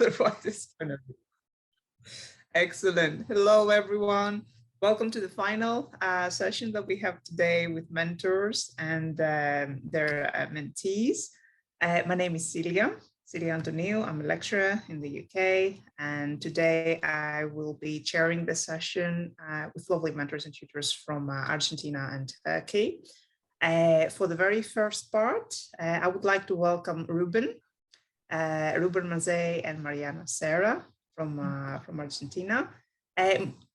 Otherwise, it's going to be excellent. Hello, everyone. Welcome to the final session that we have today with mentors and their mentees. My name is Celia Antonio. I'm a lecturer in the UK, and today I will be chairing the session with lovely mentors and tutors from Argentina and Turkey. For the very first part, I would like to welcome Ruben Mazei and Mariana Serra from Argentina.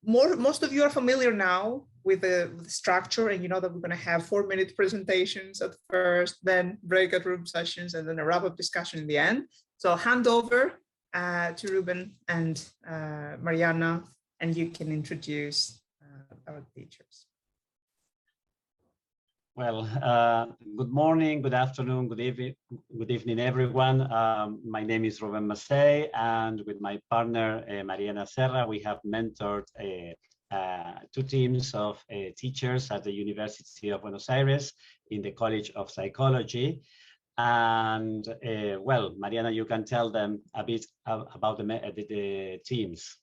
Most of you are familiar now with the structure, and you know that we're going to have 4-minute presentations at first, then breakout room sessions, and then a wrap-up discussion in the end. So I'll hand over to Ruben and Mariana, and you can introduce our teachers. Well, good morning, good afternoon, good evening, everyone. My name is Ruben Mazei, and with my partner, Mariana Serra, we have mentored 2 teams of teachers at the University of Buenos Aires in the College of Psychology. And well, Mariana, you can tell them a bit about the teams.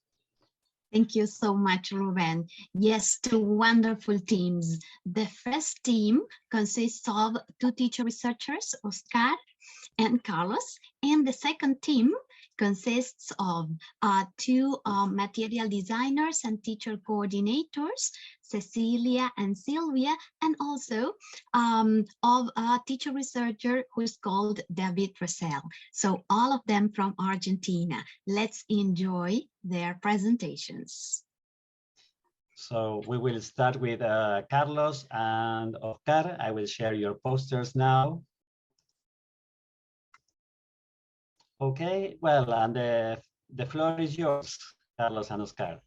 Thank you so much, Ruben. Yes, 2 wonderful teams. The first team consists of 2 teacher researchers, Oscar and Carlos, and the second team consists of 2 material designers and teacher coordinators, Cecilia and Sylvia, and also of a teacher researcher who is called David Rosell. So all of them from Argentina. Let's enjoy their presentations. So we will start with Carlos and Oscar. I will share your posters now. Okay, well, and the floor is yours, Carlos and Oscar.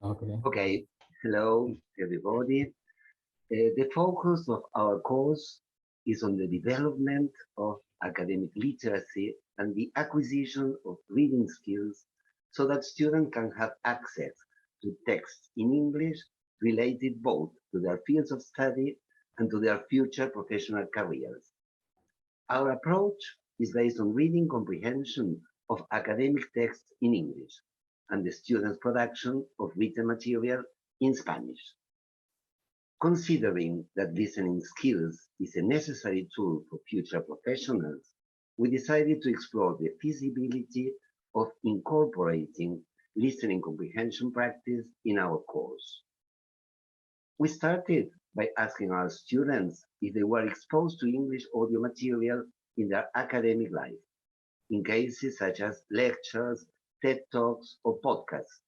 Okay. Hello, everybody. The focus of our course is on the development of academic literacy and the acquisition of reading skills so that students can have access to texts in English related both to their fields of study and to their future professional careers. Our approach is based on reading comprehension of academic texts in English and the students' production of written material in Spanish. Considering that listening skills is a necessary tool for future professionals, we decided to explore the feasibility of incorporating listening comprehension practice in our course. We started by asking our students if they were exposed to English audio material in their academic life, in cases such as lectures, TED Talks, or podcasts,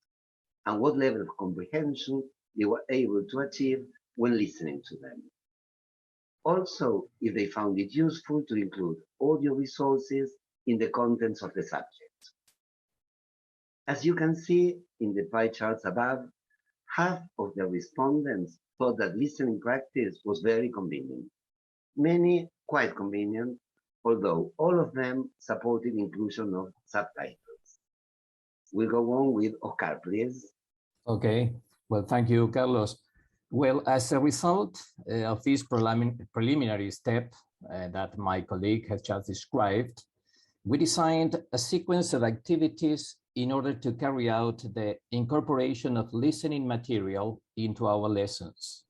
and what level of comprehension they were able to achieve when listening to them. Also, if they found it useful to include audio resources in the contents of the subject. As you can see in the pie charts above, half of the respondents thought that listening practice was very convenient. Many quite convenient, although all of them supported inclusion of subtitles. We'll go on with Oscar, please. Okay, well, thank you, Carlos. Well, as a result of this preliminary step that my colleague has just described, we designed a sequence of activities in order to carry out the incorporation of listening material into our lessons.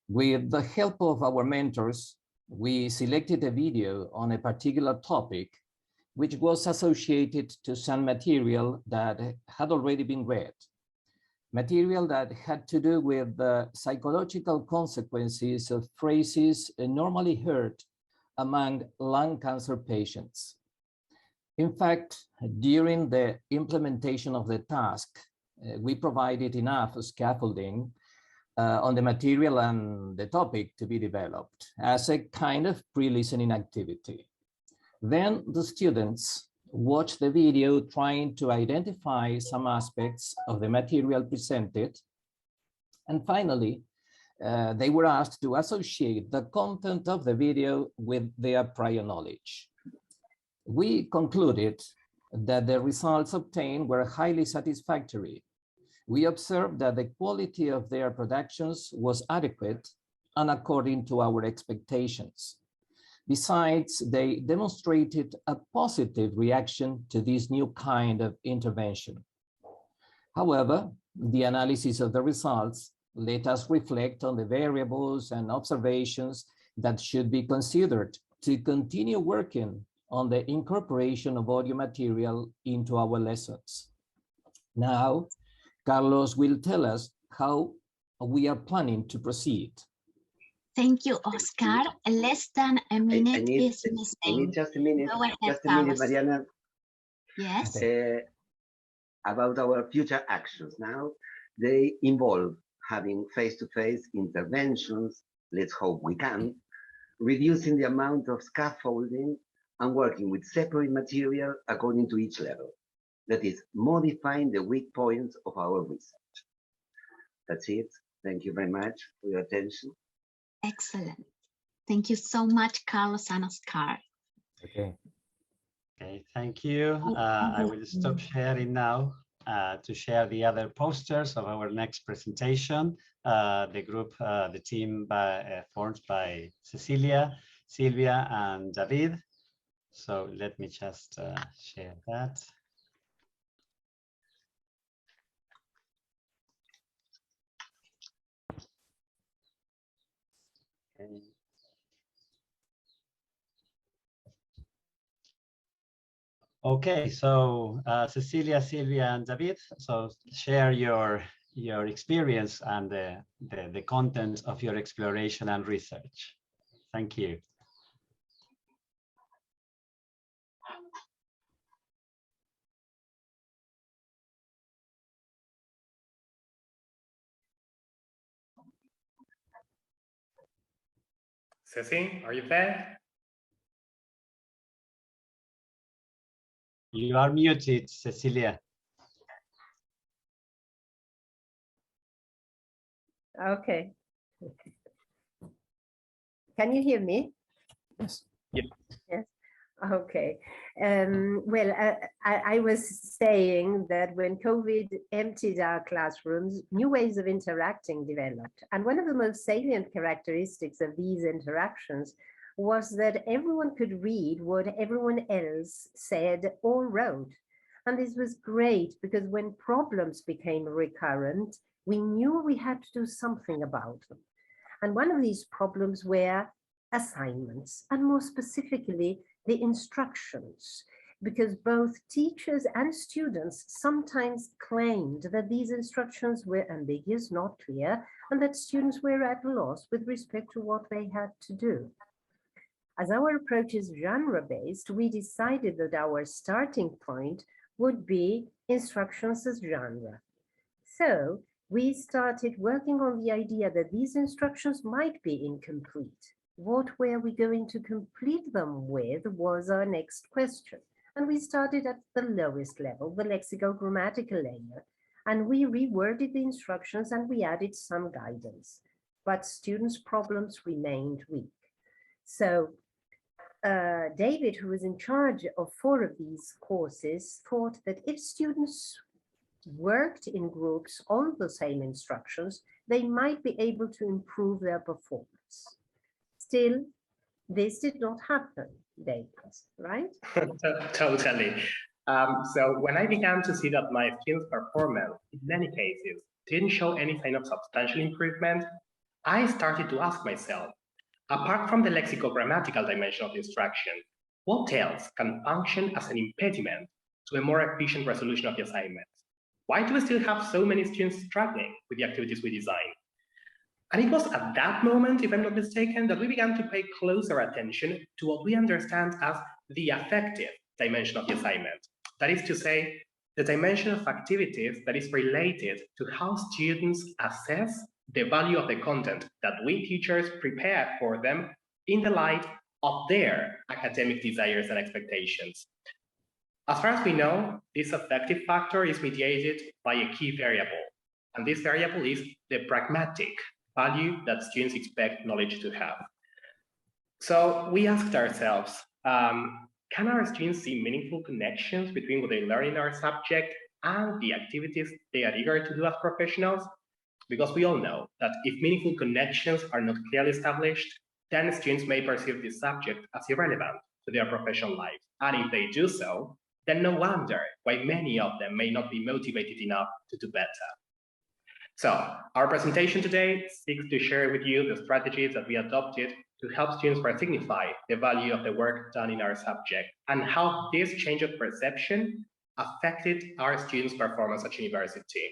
With the help of our mentors, we selected a video on a particular topic which was associated to some material that had already been read. Material that had to do with the psychological consequences of phrases normally heard among lung cancer patients. In fact, during the implementation of the task, we provided enough scaffolding on the material and the topic to be developed as a kind of pre-listening activity. Then the students watched the video trying to identify some aspects of the material presented. And finally, they were asked to associate the content of the video with their prior knowledge. We concluded that the results obtained were highly satisfactory. We observed that the quality of their productions was adequate and according to our expectations. Besides, they demonstrated a positive reaction to this new kind of intervention. However, the analysis of the results let us reflect on the variables and observations that should be considered to continue working on the incorporation of audio material into our lessons. Now, Carlos will tell us how we are planning to proceed. Thank you, Oscar. Less than a minute is missing. I need just a minute. Go ahead, just a minute, Carlos. Mariana. Yes. About our future actions now, they involve having face-to-face interventions, let's hope we can, reducing the amount of scaffolding and working with separate material according to each level. That is, modifying the weak points of our research. That's it. Thank you very much for your attention. Excellent. Thank you so much, Carlos and Oscar. Okay, thank you. I will stop sharing now to share the other posters of our next presentation. The group, the team formed by Cecilia, Silvia, and David. So let me just share that. Okay. Okay, so Cecilia, Silvia, and David, so share your experience and the content of your exploration and research. Thank you. Ceci, are you there? You are muted, Cecilia. Okay. Can you hear me? Yes. Yep. Yes. Okay. Well, I was saying that when COVID emptied our classrooms, new ways of interacting developed. And one of the most salient characteristics of these interactions was that everyone could read what everyone else said or wrote. And this was great because when problems became recurrent, we knew we had to do something about them. And one of these problems were assignments, and more specifically, the instructions, because both teachers and students sometimes claimed that these instructions were ambiguous, not clear, and that students were at a loss with respect to what they had to do. As our approach is genre-based, we decided that our starting point would be instructions as genre. So we started working on the idea that these instructions might be incomplete. What were we going to complete them with was our next question. And we started at the lowest level, the lexicogrammatical layer, and we reworded the instructions and we added some guidance, but students' problems remained weak. So David, who was in charge of 4 of these courses, thought that if students worked in groups on the same instructions, they might be able to improve their performance. Still, this did not happen, David, right? Totally. So when I began to see that my skills performance, in many cases, didn't show any sign of substantial improvement, I started to ask myself, apart from the lexicogrammatical dimension of instruction, what else can function as an impediment to a more efficient resolution of the assignments? Why do we still have so many students struggling with the activities we design? And it was at that moment, if I'm not mistaken, that we began to pay closer attention to what we understand as the affective dimension of the assignment. That is to say, the dimension of activities that is related to how students assess the value of the content that we teachers prepare for them in the light of their academic desires and expectations. As far as we know, this affective factor is mediated by a key variable, and this variable is the pragmatic value that students expect knowledge to have. So we asked ourselves, can our students see meaningful connections between what they learn in our subject and the activities they are eager to do as professionals? Because we all know that if meaningful connections are not clearly established, then students may perceive this subject as irrelevant to their professional life. And if they do so, then no wonder why many of them may not be motivated enough to do better. So our presentation today seeks to share with you the strategies that we adopted to help students signify the value of the work done in our subject and how this change of perception affected our students' performance at university.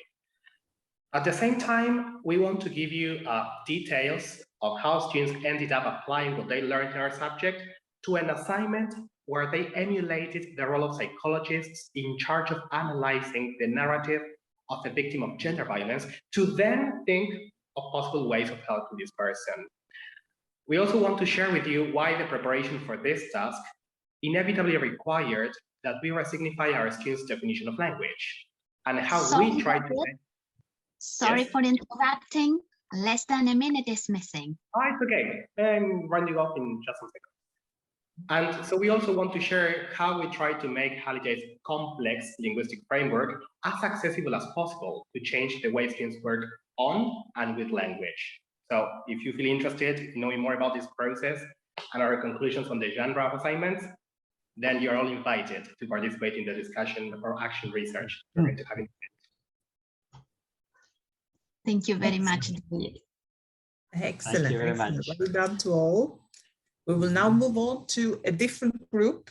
At the same time, we want to give you details of how students ended up applying what they learned in our subject to an assignment where they emulated the role of psychologists in charge of analyzing the narrative of a victim of gender violence to then think of possible ways of helping this person. We also want to share with you why the preparation for this task inevitably required that we signify our students' definition of language and how we try to... Sorry for interrupting. Less than a minute is missing. Oh, it's okay. I'm rounding off in just a second. And so we also want to share how we try to make Halliday's complex linguistic framework as accessible as possible to change the way students work on and with language. So if you feel interested in knowing more about this process and our conclusions on the genre of assignments, then you're all invited to participate in the discussion or action research we're going to have in. Thank you very much. Excellent. Thank you very Excellent. much. Well done to all. We will now move on to a different group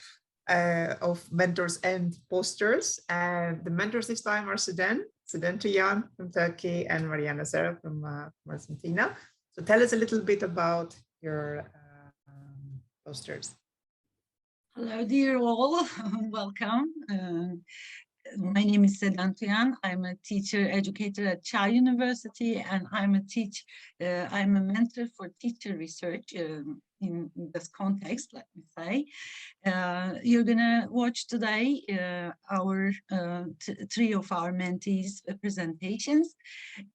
of mentors and posters. And the mentors this time are Sedan Tuyan from Turkey and Mariana Serra from Argentina. So tell us a little bit about your posters. Hello, dear all. Welcome. My name is Sedan Tuyan. I'm a teacher educator at Çağ University, and I'm a mentor for teacher research in this context, let me say. You're gonna watch today three of our mentees' presentations.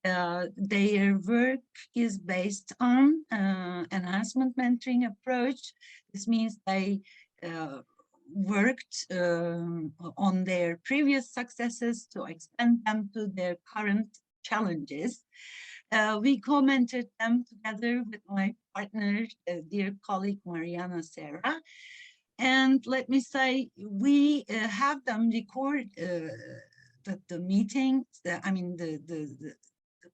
Their work is based on enhancement mentoring approach. This means they worked on their previous successes to expand them to their current challenges. We commented them together with my partner, dear colleague Mariana Serra. And let me say, we have them record the meetings, the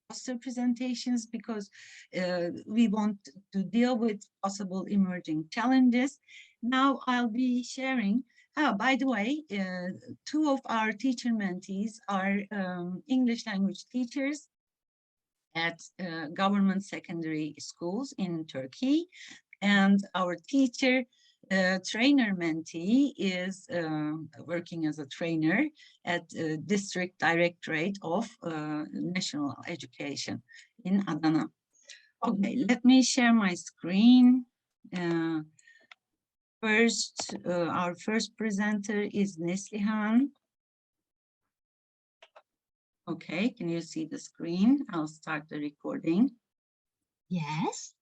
poster presentations, because we want to deal with possible emerging challenges. Now I'll be sharing, by the way, two of our teacher mentees are English language teachers at government secondary schools in Turkey. And our teacher trainer mentee is working as a trainer at District Directorate of National Education in Adana. Okay, let me share my screen. First, our first presenter is Neslihan. Okay, can you see the screen? I'll start the recording. Yes.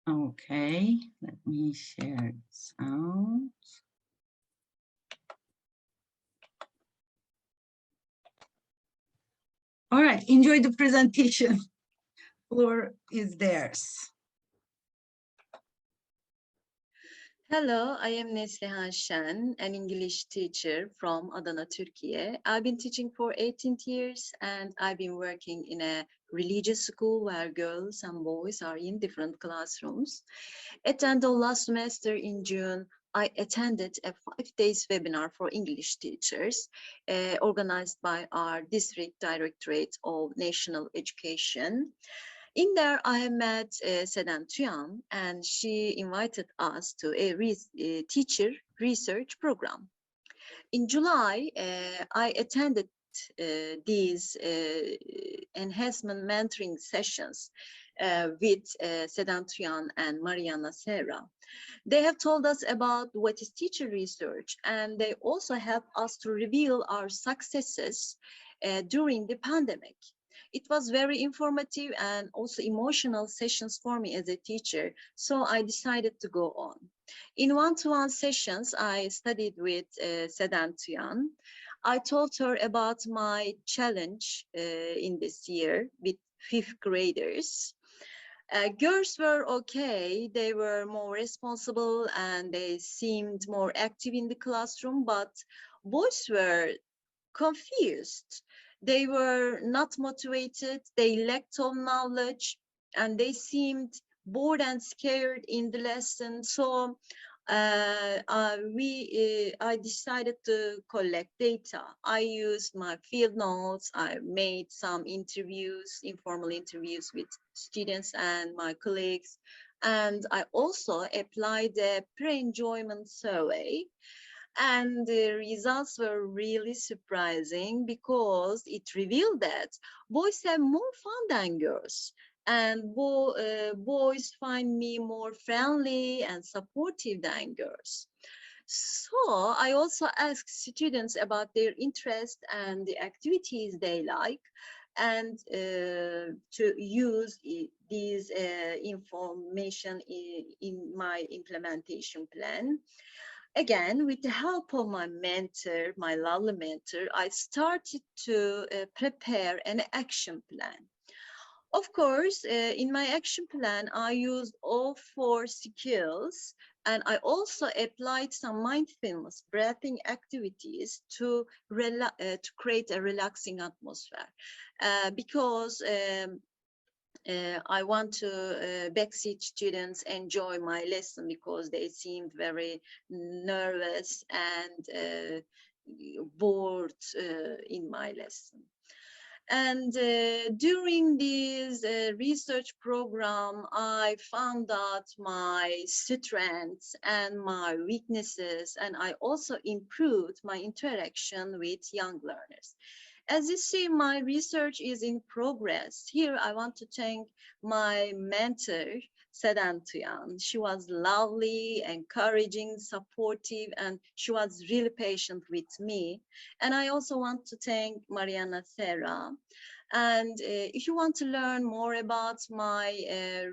Okay, let me share sound. All right, enjoy the presentation. Floor is theirs. Hello, I am Neslihan Şen, an English teacher from Adana, Turkey. I've been teaching for 18 years and I've been working in a religious school where girls and boys are in different classrooms. At the end of last semester in June, I attended a 5-day webinar for English teachers organized by our District Directorate of National Education. In there, I met Sedan Tuyan, and she invited us to a teacher research program. In July, I attended these enhancement mentoring sessions with Sedan Tuyan and Mariana Serra. They have told us about what is teacher research, and they also help us to reveal our successes during the pandemic. It was very informative and also emotional sessions for me as a teacher, so I decided to go on. In one-to-one sessions, I studied with Sedan Tuyan. I told her about my challenge in this year with 5th graders. Girls were okay, they were more responsible and they seemed more active in the classroom, but boys were confused. They were not motivated, they lacked of knowledge, and they seemed bored and scared in the lesson. So I decided to collect data. I used my field notes. I made some interviews, informal interviews with students and my colleagues. And I also applied a pre-enjoyment survey. And the results were really surprising because it revealed that boys have more fun than girls. And boys find me more friendly and supportive than girls. So I also asked students about their interests and the activities they like, and to use these information in my implementation plan. Again, with the help of my mentor, my lovely mentor, I started to prepare an action plan. Of course, in my action plan, I used all 4 skills, and I also applied some mindfulness breathing activities to create a relaxing atmosphere, because I want to backseat students enjoy my lesson because they seemed very nervous and bored in my lesson. And during this research program, I found out my strengths and my weaknesses, and I also improved my interaction with young learners. As you see, my research is in progress. Here, I want to thank my mentor, Sedan Tuyan. She was lovely, encouraging, supportive, and she was really patient with me. And I also want to thank Mariana Serra. And if you want to learn more about my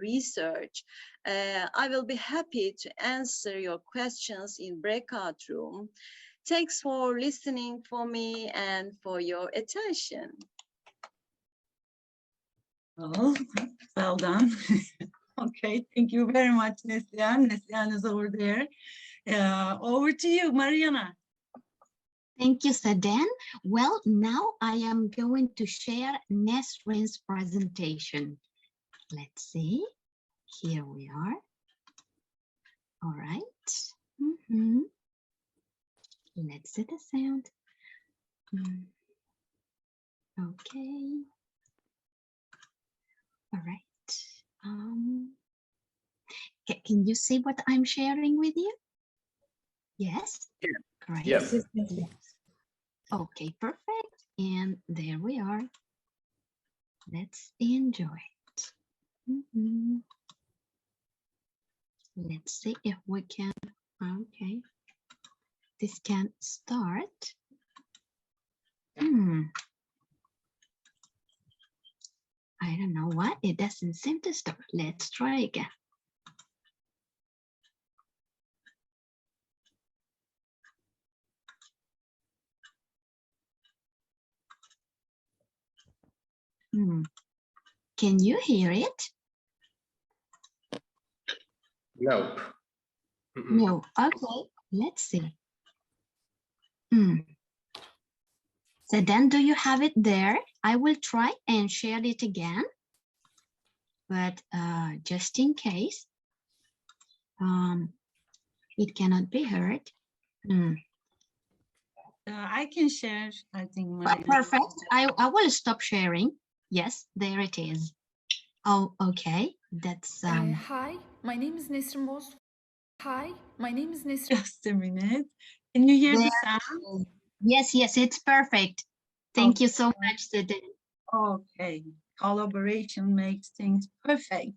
research, I will be happy to answer your questions in breakout room. Thanks for listening for me and for your attention. Well done. Okay, thank you very much, Neslihan. Neslihan is over there. Over to you, Mariana. Thank you, Sedan. Well, now I am going to share Nesrin's presentation. Let's see. Here we are. All right. Let's see the sound. Okay. All right. Can you see what I'm sharing with you? Yes? Yeah. Great. Yes. Okay, perfect. And there we are. Let's enjoy it. Let's see if we can. Okay. This can start. I don't know why it doesn't seem to start. Let's try again. Can you hear it? Nope. No. Okay, let's see. So then do you have it there? I will try and share it again. But just in case, it cannot be heard. I can share, I think. Perfect. I will stop sharing. Yes, there it is. Oh, okay. That's Hi, my name is Nesrin Boz. Hi, my name is Nesrin. Just a minute. Can you hear the sound? Yes, it's perfect. Thank you so much, Sedan. Okay, collaboration makes things perfect.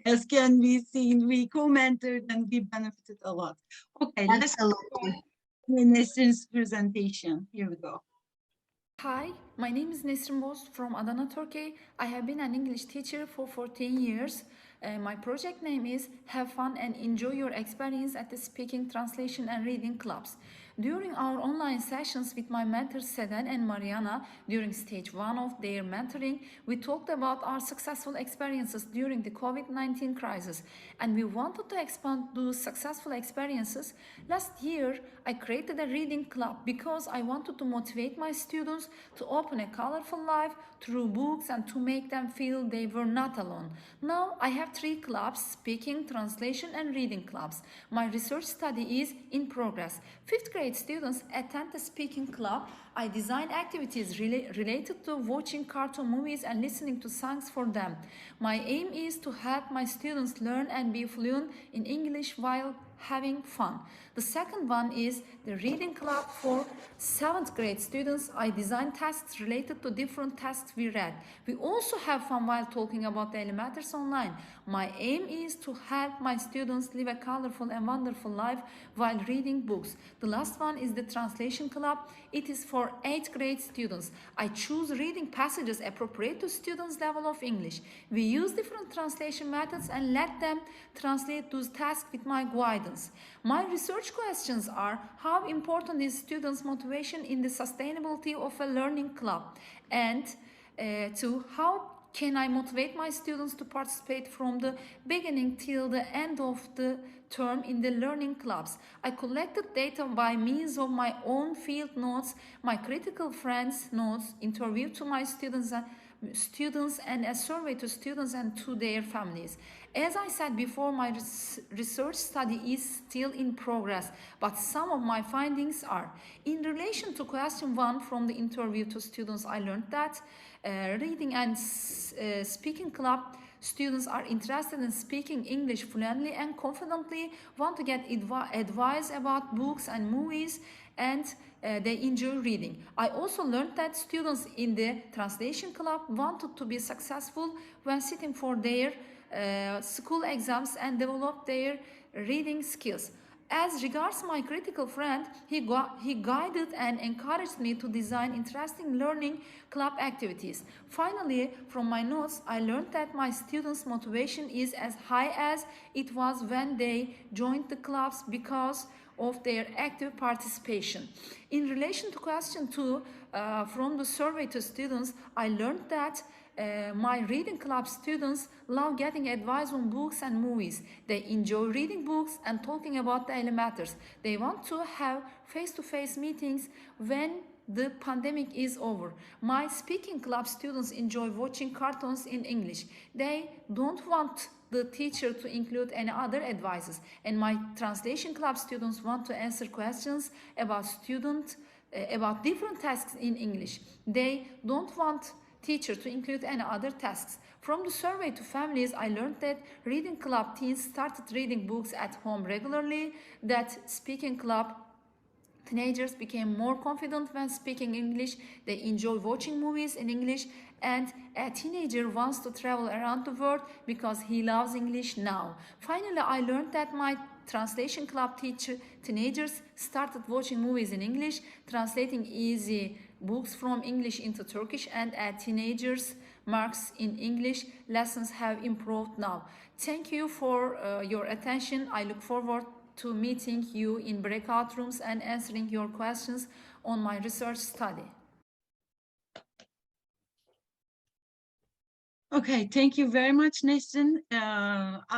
As can be seen, we commented and we benefited a lot. Okay, absolutely. Let's start Nesrin's presentation. Here we go. Hi, my name is Nesrin Boz from Adana, Turkey. I have been an English teacher for 14 years. My project name is Have Fun and Enjoy Your Experience at the Speaking, Translation and Reading Clubs. During our online sessions with my mentors Seden and Mariana during stage 1 of their mentoring, we talked about our successful experiences during the COVID-19 crisis, and we wanted to expand those successful experiences. Last year, I created a reading club because I wanted to motivate my students to open a colorful life through books and to make them feel they were not alone. Now I have 3 clubs: speaking, translation, and reading clubs. My research study is in progress. 5th grade students attend the speaking club. I design activities related to watching cartoon movies and listening to songs for them. My aim is to help my students learn and be fluent in English while having fun. The second one is the reading club for 7th grade students. I design tasks related to different tasks we read. We also have fun while talking about daily matters online. My aim is to help my students live a colorful and wonderful life while reading books. The last one is the translation club. It is for 8th grade students. I choose reading passages appropriate to students' level of English. We use different translation methods and let them translate those tasks with my guidance. My research questions are: how important is students' motivation in the sustainability of a learning club? And how can I motivate my students to participate from the beginning till the end of the term in the learning clubs? I collected data by means of my own field notes, my critical friends notes, interview to my students and a survey to students and to their families. As I said before, my research study is still in progress, but some of my findings are: in relation to question 1 from the interview to students, I learned that reading and speaking club students are interested in speaking English fluently and confidently, want to get advice about books and movies, and they enjoy reading. I also learned that students in the translation club wanted to be successful when sitting for their school exams and develop their reading skills. As regards my critical friend, he guided and encouraged me to design interesting learning club activities. Finally, from my notes, I learned that my students' motivation is as high as it was when they joined the clubs because of their active participation. In relation to question 2 from the survey to students, I learned that my reading club students love getting advice on books and movies. They enjoy reading books and talking about daily matters. They want to have face-to-face meetings when the pandemic is over. My speaking club students enjoy watching cartoons in English. They don't want the teacher to include any other advices. And my translation club students want to answer questions about different tasks in English. They don't want teacher to include any other tasks. From the survey to families, I learned that reading club teens started reading books at home regularly, that speaking club teenagers became more confident when speaking English, they enjoy watching movies in English, and a teenager wants to travel around the world because he loves English now. Finally, I learned that my translation club teenagers started watching movies in English, translating easy books from English into Turkish, and teenagers' marks in English lessons have improved now. Thank you for your attention. I look forward to meeting you in breakout rooms and answering your questions on my research study. Okay, thank you very much, Nesrin.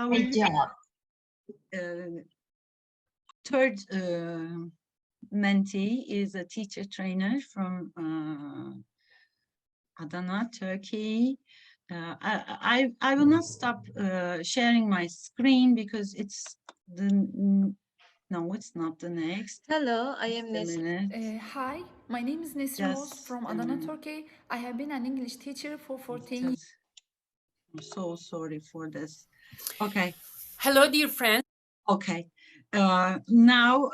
Great job. Third mentee is a teacher trainer from Adana, Turkey. I will not stop sharing my screen because it's no, it's not the next. Hello, I am Nesrin. Hi, my name is Nesrin from Adana, Turkey. I have been an English teacher for 14 years. I'm so sorry for this. Okay. Hello, dear friend. Okay. Now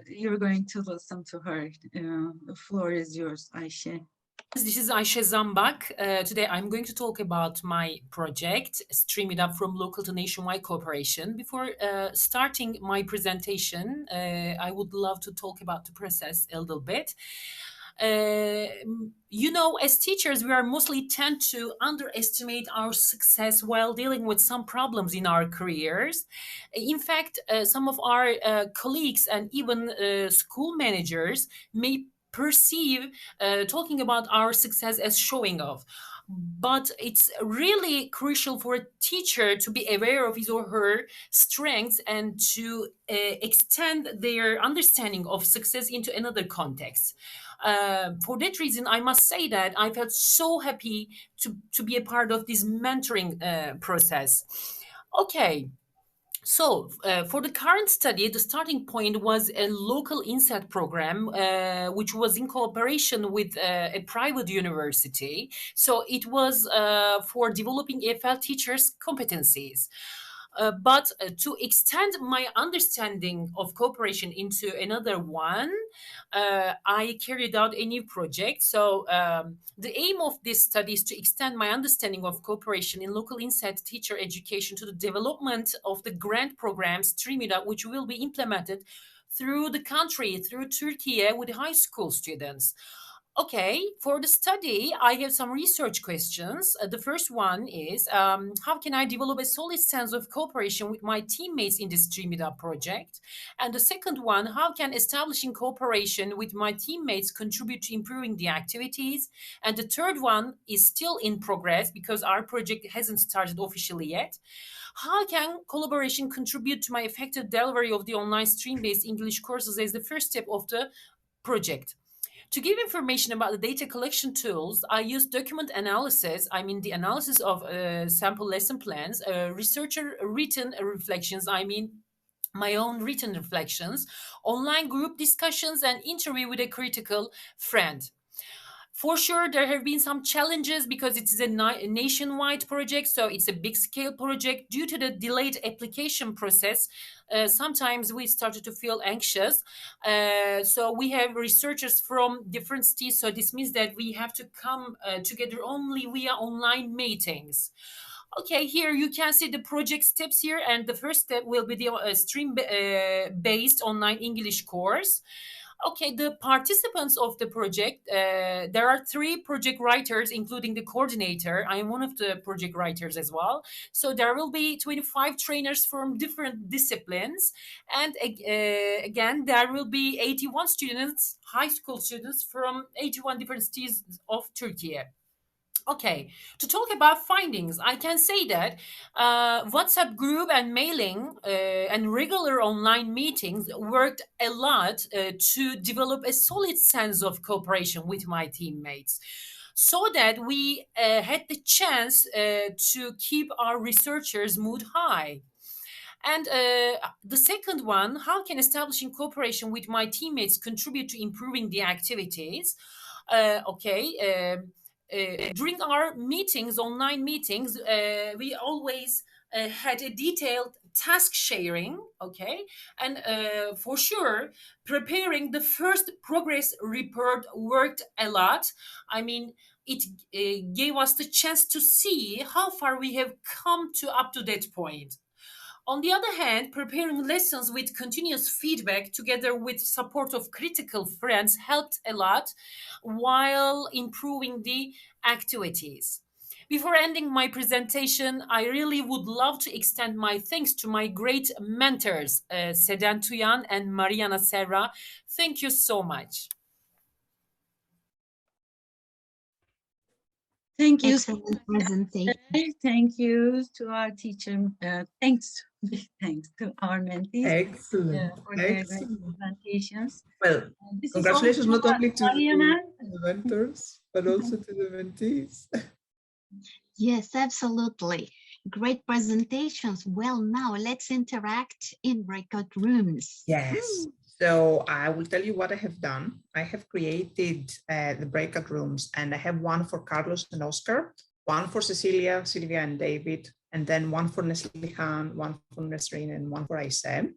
you're going to listen to her. The floor is yours, Aisha. This is Aisha Zambach. Today I'm going to talk about my project, Stream It Up from Local to Nationwide Cooperation. Before starting my presentation, I would love to talk about the process a little bit. You know, as teachers, we are mostly tend to underestimate our success while dealing with some problems in our careers. In fact, some of our colleagues and even school managers may perceive talking about our success as showing off. But it's really crucial for a teacher to be aware of his or her strengths and to extend their understanding of success into another context. For that reason, I must say that I felt so happy to be a part of this mentoring process. Okay. So, for the current study, the starting point was a local INSET program, which was in cooperation with a private university. So, it was for developing EFL teachers' competencies. But to extend my understanding of cooperation into another one, I carried out a new project. So the aim of this study is to extend my understanding of cooperation in local INSET teacher education to the development of the grant program StreamIt, which will be implemented through the country, through Turkey, with high school students. Okay, for the study, I have some research questions. The first one is, how can I develop a solid sense of cooperation with my teammates in this StreamIt project? And the second one, how can establishing cooperation with my teammates contribute to improving the activities? And the third one is still in progress because our project hasn't started officially yet. How can collaboration contribute to my effective delivery of the online stream-based English courses as the first step of the project? To give information about the data collection tools, I use document analysis, I mean the analysis of sample lesson plans, researcher written reflections, I mean my own written reflections, online group discussions, and interview with a critical friend. For sure, there have been some challenges because it is a nationwide project, so it's a big scale project. Due to the delayed application process, sometimes we started to feel anxious. So we have researchers from different cities, so this means that we have to come together only via online meetings. Okay, here you can see the project steps here, and the first step will be the stream-based online English course. Okay, the participants of the project, there are 3 project writers, including the coordinator. I am one of the project writers as well. So there will be 25 trainers from different disciplines. And again, there will be 81 students, high school students from 81 different cities of Turkey. Okay, to talk about findings, I can say that WhatsApp group and mailing and regular online meetings worked a lot to develop a solid sense of cooperation with my teammates, so that we had the chance to keep our researchers' mood high. And the second one, how can establishing cooperation with my teammates contribute to improving the activities? During our meetings, online meetings, we always had a detailed task sharing, okay? And for sure, preparing the first progress report worked a lot. I mean, it gave us the chance to see how far we have come up to that point. On the other hand, preparing lessons with continuous feedback together with support of critical friends helped a lot while improving the activities. Before ending my presentation, I really would love to extend my thanks to my great mentors, Sedan Tuyan and Mariana Serra. Thank you so much. Thank you. Excellent presentation. Thank you to our teacher. Thanks to our mentees. Excellent. For their great presentations. Well, congratulations not only to the mentors, but also to the mentees. Yes, absolutely. Great presentations. Well, now let's interact in breakout rooms. Yes. So I will tell you what I have done. I have created the breakout rooms, and I have one for Carlos and Oscar, one for Cecilia, Silvia, and David, and then one for Neslihan, one for Nesreen, and one for Aisha.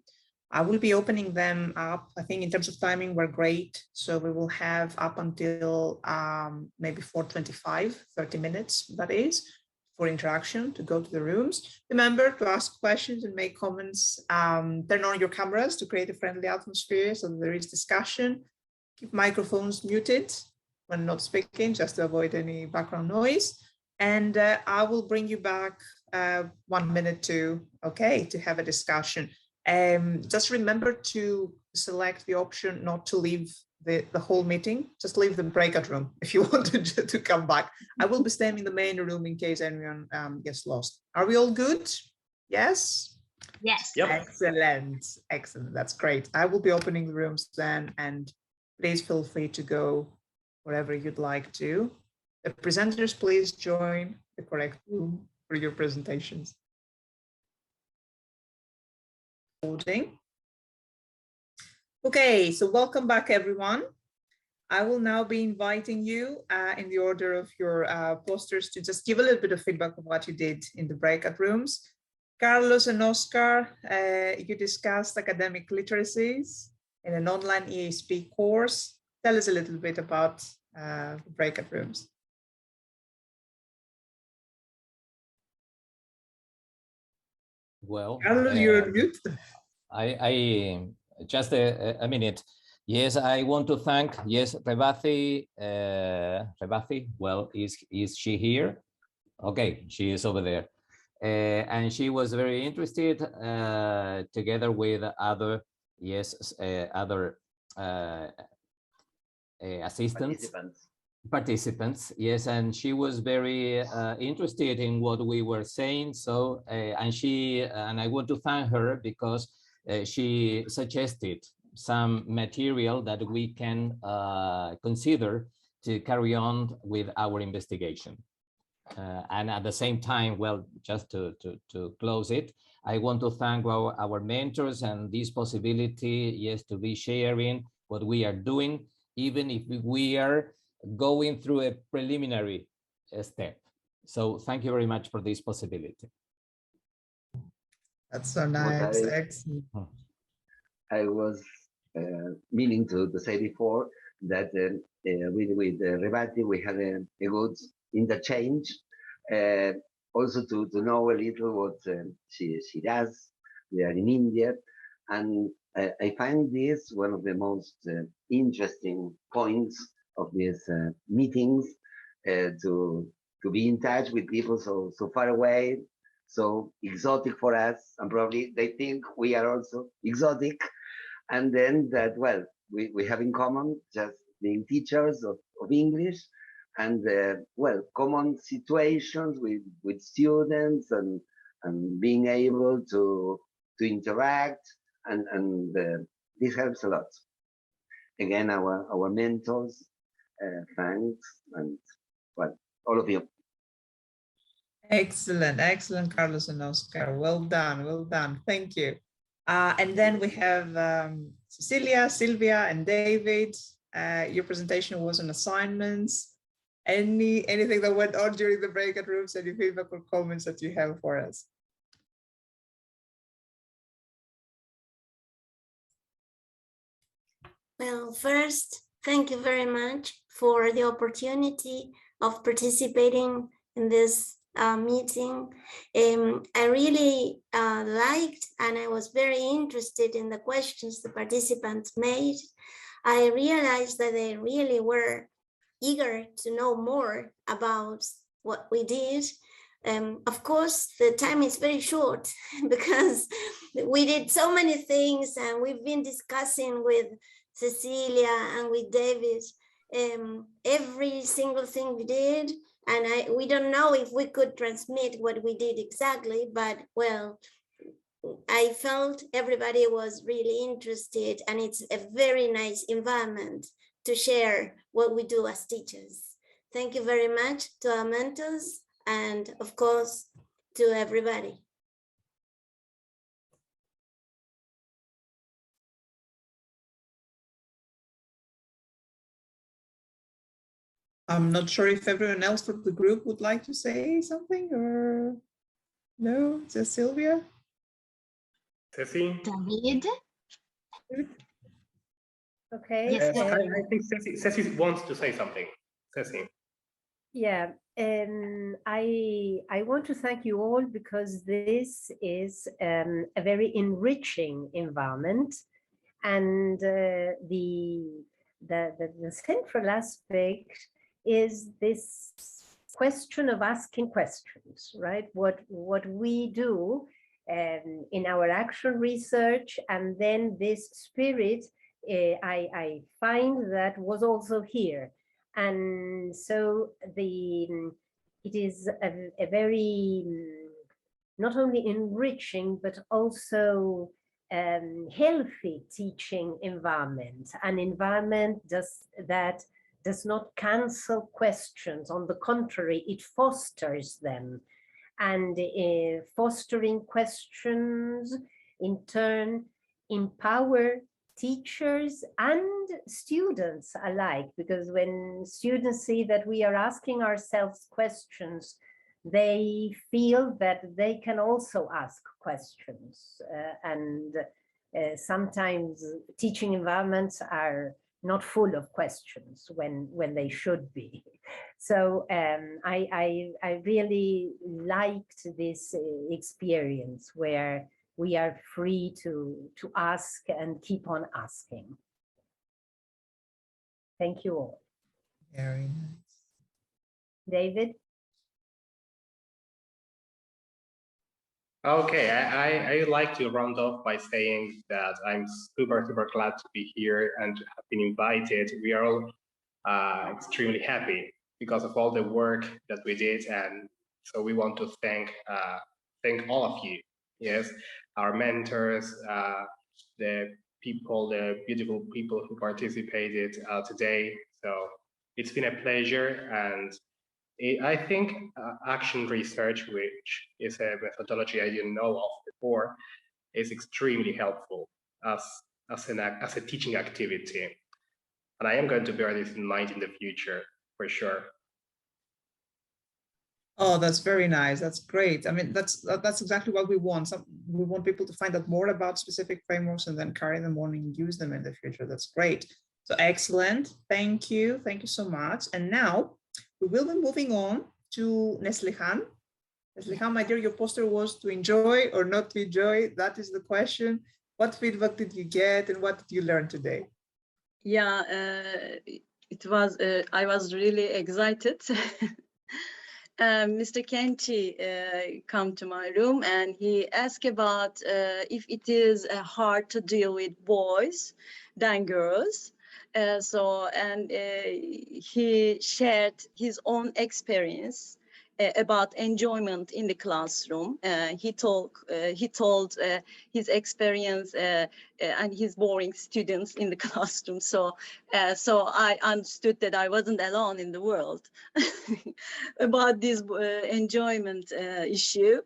I will be opening them up. I think in terms of timing, we're great. So we will have up until maybe 4:25, 30 minutes, that is, for interaction to go to the rooms. Remember to ask questions and make comments. Turn on your cameras to create a friendly atmosphere so that there is discussion. Keep microphones muted. when not speaking, just to avoid any background noise. And I will bring you back 1 minute to have a discussion. Just remember to select the option not to leave the whole meeting, just leave the breakout room if you want to come back. I will be staying in the main room in case anyone gets lost. Are we all good? Yes? Yes. Yep. Excellent, excellent, that's great. I will be opening the rooms then, and please feel free to go wherever you'd like to. The presenters, please join the correct room for your presentations. Okay, so welcome back, everyone. I will now be inviting you in the order of your posters to just give a little bit of feedback of what you did in the breakout rooms. Carlos and Oscar, you discussed academic literacies in an online EASP course. Tell us a little bit about the breakout rooms. Well, Carlos, you're on mute. I just a minute. Yes, I want to thank, yes, Rebathi. Well, is she here? Okay, she is over there. And she was very interested together with other, yes, other assistants. Participants, yes, and she was very interested in what we were saying. So, and I want to thank her because she suggested some material that we can consider to carry on with our investigation. And at the same time, well, just to close it, I want to thank our mentors and this possibility, yes, to be sharing what we are doing, even if we are going through a preliminary step. So thank you very much for this possibility. That's so nice. Excellent. I was meaning to say before that with Rebati, we had a good interchange. Also to know a little what she does there in India. And I find this one of the most interesting points of these meetings, to be in touch with people so far away, so exotic for us, and probably they think we are also exotic. And then that, well, we have in common just being teachers of English, and well, common situations with students, and being able to interact, and this helps a lot. Again, our mentors, thanks, and well, all of you. Excellent, excellent, Carlos and Oscar. Well done, well done. Thank you. And then we have Cecilia, Sylvia, and David. Your presentation was on assignments. Anything that went on during the breakout rooms, any feedback or comments that you have for us? Well, first, thank you very much for the opportunity of participating in this meeting. I really liked, and I was very interested in the questions the participants made. I realized that they really were eager to know more about what we did. Of course, the time is very short because we did so many things, and we've been discussing with Cecilia and with David every single thing we did, and we don't know if we could transmit what we did exactly, but well, I felt everybody was really interested, and it's a very nice environment to share what we do as teachers. Thank you very much to our mentors, and of course to everybody. I'm not sure if everyone else from the group would like to say something, or no, just Sylvia? Ceci? David? Okay. Yes, I think Ceci wants to say something. Ceci. Yeah, I want to thank you all, because this is a very enriching environment, and the the central aspect is this question of asking questions, right? What we do in our action research, and then this spirit I find that was also here. And so it is a very not only enriching but also healthy teaching environment, an environment that does not cancel questions. On the contrary, it fosters them. And fostering questions in turn empower teachers and students alike, because when students see that we are asking ourselves questions, they feel that they can also ask questions. Sometimes teaching environments are not full of questions when they should be. So I really liked this experience where we are free to ask and keep on asking. Thank you all. Very nice. David? Okay, I like to round off by saying that I'm super glad to be here and to have been invited. We are all extremely happy because of all the work that we did, and so we want to thank all of you. Yes, our mentors, the people, the beautiful people who participated today. So it's been a pleasure, and I think action research, which is a methodology I didn't know of before, is extremely helpful as a teaching activity. And I am going to bear this in mind in the future, for sure. Oh, that's very nice. That's great. I mean, that's exactly what we want. We want people to find out more about specific frameworks and then carry them on and use them in the future. That's great. So excellent. Thank you. Thank you so much. And now we will be moving on to Neslihan. Neslihan, my dear, your poster was to enjoy or not to enjoy. That is the question. What feedback did you get and what did you learn today? Yeah, it was, I was really excited. Mr. Kenchi come to my room and he asked about if it is hard to deal with boys than girls. He shared his own experience about enjoyment in the classroom. He told his experience and his boring students in the classroom. So I understood that I wasn't alone in the world about this enjoyment issue.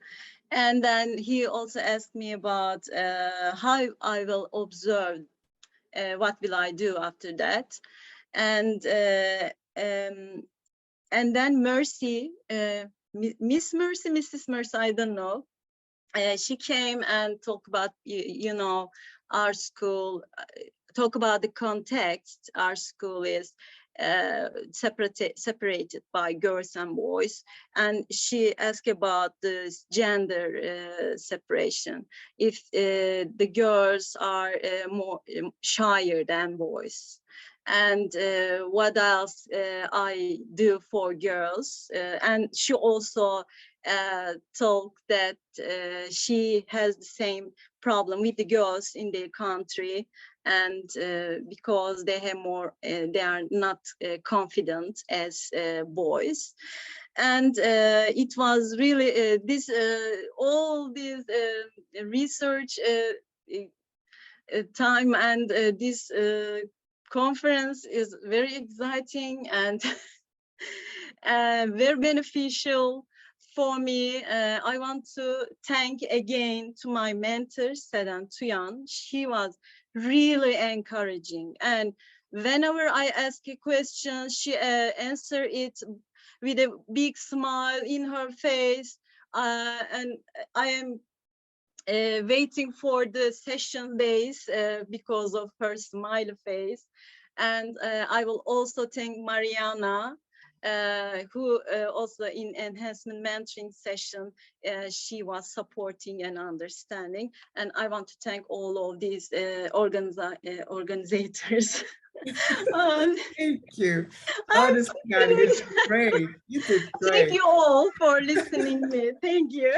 And then he also asked me about how I will observe what will I do after that. And then Mercy, Miss Mercy, Mrs. Mercy, I don't know. She came and talked about, you know, our school, talk about the context. Our school is separated by girls and boys. And she asked about this gender separation. If the girls are more shyer than boys. And what else I do for girls. And she also told that she has the same problem with the girls in their country, and because they have more, they are not confident as boys. And it was really all this research time and this conference is very exciting and very beneficial for me. I want to thank again to my mentor, Sedan Tuyan. She was really encouraging. And whenever I ask a question, she answered it with a big smile in her face. And I am waiting for the session days because of her smiley face. And I will also thank Mariana who also in enhancement mentoring session, she was supporting and understanding. And I want to thank all of these organizers. Thank you. Honestly, you did great. You did great. Thank you all for listening me. Thank you.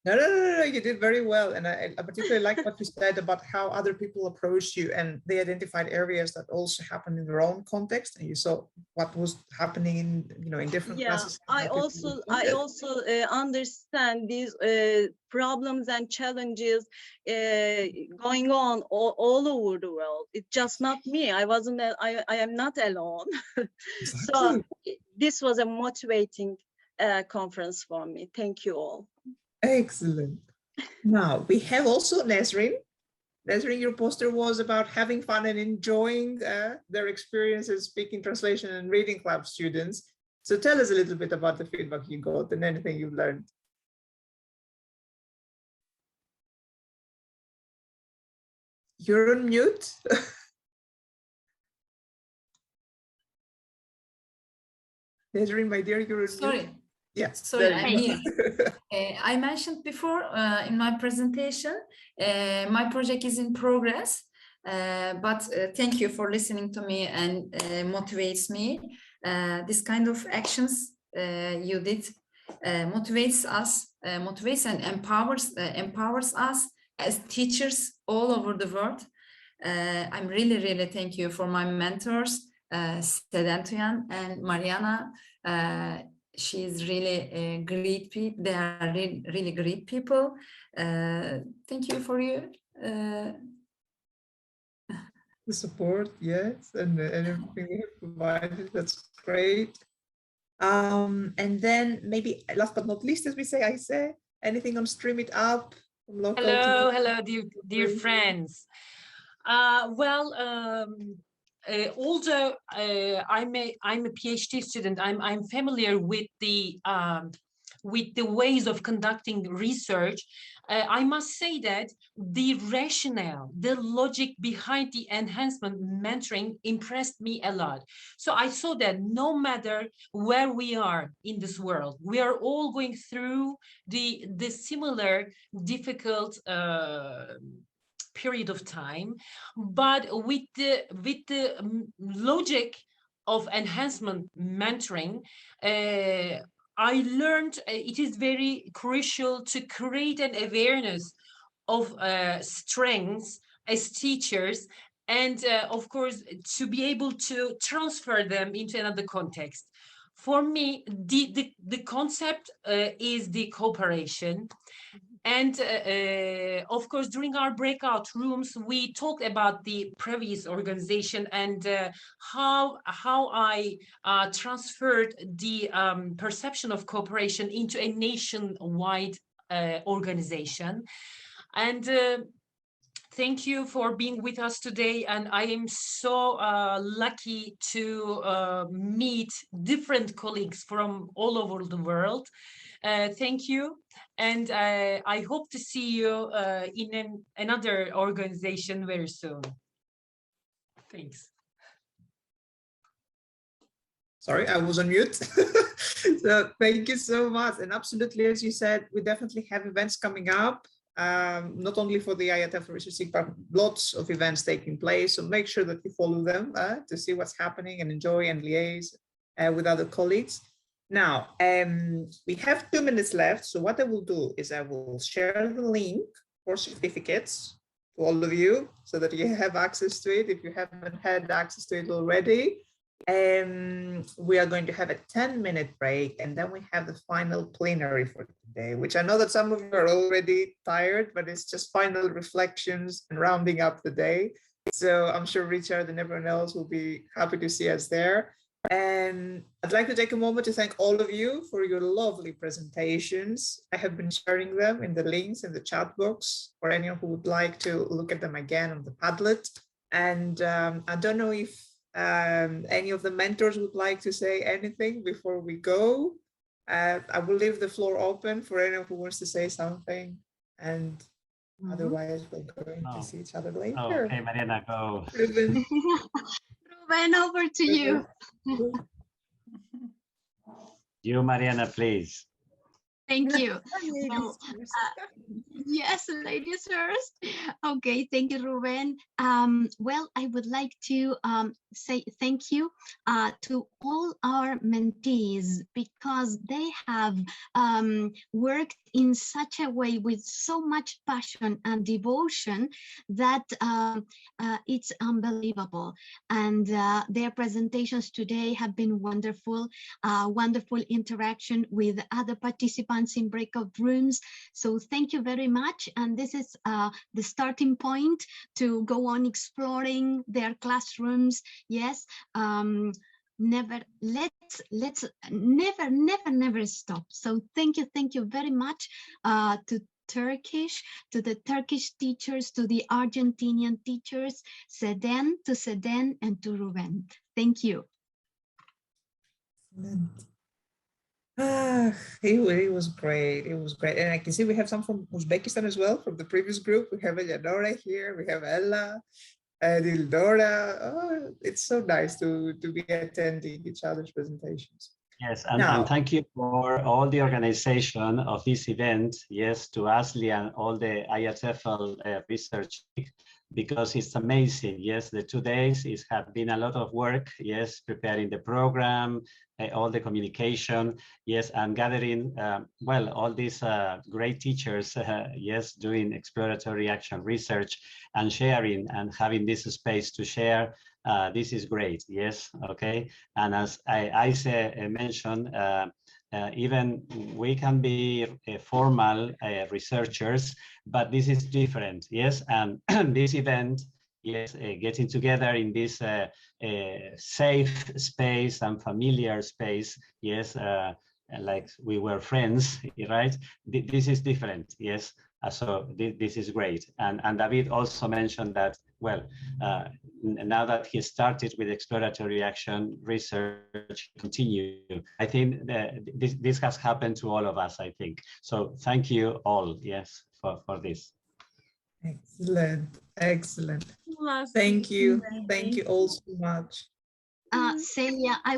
No, you did very well. And I particularly like what you said about how other people approach you, and they identified areas that also happened in their own context, and you saw what was happening in, in different classes. I also understand these problems and challenges going on all over the world. It's just not me. I am not alone. Exactly. So this was a motivating conference for me. Thank you all. Excellent. Now we have also Nesrin. Nesrin, your poster was about having fun and enjoying their experience as speaking, translation, and reading club students. So tell us a little bit about the feedback you got and anything you've learned. You're on mute. Nesrin, my dear, you're on Sorry. mute. Yeah. Sorry, I'm here. I mentioned before in my presentation, my project is in progress, but thank you for listening to me and motivates me. This kind of actions you did motivates us, motivates and empowers us as teachers all over the world. I'm really thank you for my mentors, Sedantuyan and Mariana. She's really great people. They are really great people. Thank you for your the support, yes, and everything we have provided. That's great. And then maybe last but not least, as we say, I say anything on Stream It Up. From local hello, dear friends. Although I'm a PhD student, I'm familiar with the ways of conducting research. I must say that the rationale, the logic behind the enhancement mentoring impressed me a lot. So I saw that no matter where we are in this world, we are all going through the similar difficult period of time, but with the logic of enhancement mentoring, I learned it is very crucial to create an awareness of strengths as teachers, and of course to be able to transfer them into another context. For me, the concept is the cooperation. And of course, during our breakout rooms, we talked about the previous organization and how I transferred the perception of cooperation into a nationwide organization. And thank you for being with us today. And I am so lucky to meet different colleagues from all over the world. Thank you. And I hope to see you in another organization very soon. Thanks. Sorry, I was on mute. So thank you so much. And absolutely, as you said, we definitely have events coming up, not only for the IATEFL Research SIG, but lots of events taking place. So make sure that you follow them to see what's happening and enjoy and liaise with other colleagues. Now, we have 2 minutes left. So what I will do is I will share the link for certificates to all of you so that you have access to it if you haven't had access to it already. We are going to have a 10-minute break, and then we have the final plenary for today, which I know that some of you are already tired, but it's just final reflections and rounding up the day. So I'm sure Richard and everyone else will be happy to see us there. And I'd like to take a moment to thank all of you for your lovely presentations. I have been sharing them in the links in the chat box for anyone who would like to look at them again on the Padlet. And I don't know if any of the mentors would like to say anything before we go. I will leave the floor open for anyone who wants to say something. And otherwise, we're going to see each other later. Oh, okay, Mariana, go. Ruben, over to you. You, Mariana, please. Thank you. Well, yes, ladies first. Okay, thank you, Ruben. Well, I would like to say thank you to all our mentees because they have worked in such a way with so much passion and devotion that it's unbelievable. And their presentations today have been wonderful, wonderful interaction with other participants in breakout rooms. So thank you very much. And this is the starting point to go on exploring their classrooms. Yes. Let's never stop. So thank you very much to the Turkish teachers, to the Argentinian teachers, Seden, and to Ruben. Thank you. It was great. It was great. And I can see we have some from Uzbekistan as well, from the previous group. We have Eleonora here. We have Ella and Ildora. Oh, it's so nice to be attending each other's presentations. Yes, and thank you for all the organization of this event. Yes, to Ashley and all the IATEFL research, because it's amazing. Yes, the 2 days have been a lot of work. Yes, preparing the program, all the communication. Yes, and gathering, well, all these great teachers, yes, doing exploratory action research and sharing and having this space to share. This is great. Yes, okay. And as Aisha mentioned, even we can be formal researchers, but this is different. Yes, and this event, yes, getting together in this safe space and familiar space. Yes, like we were friends, right? This is different. Yes. So this is great. And David also mentioned that, well, now that he started with exploratory action research, continue. I think this has happened to all of us, I think. So thank you all, yes, for this. Excellent, excellent. Thank you all so much. Celia, I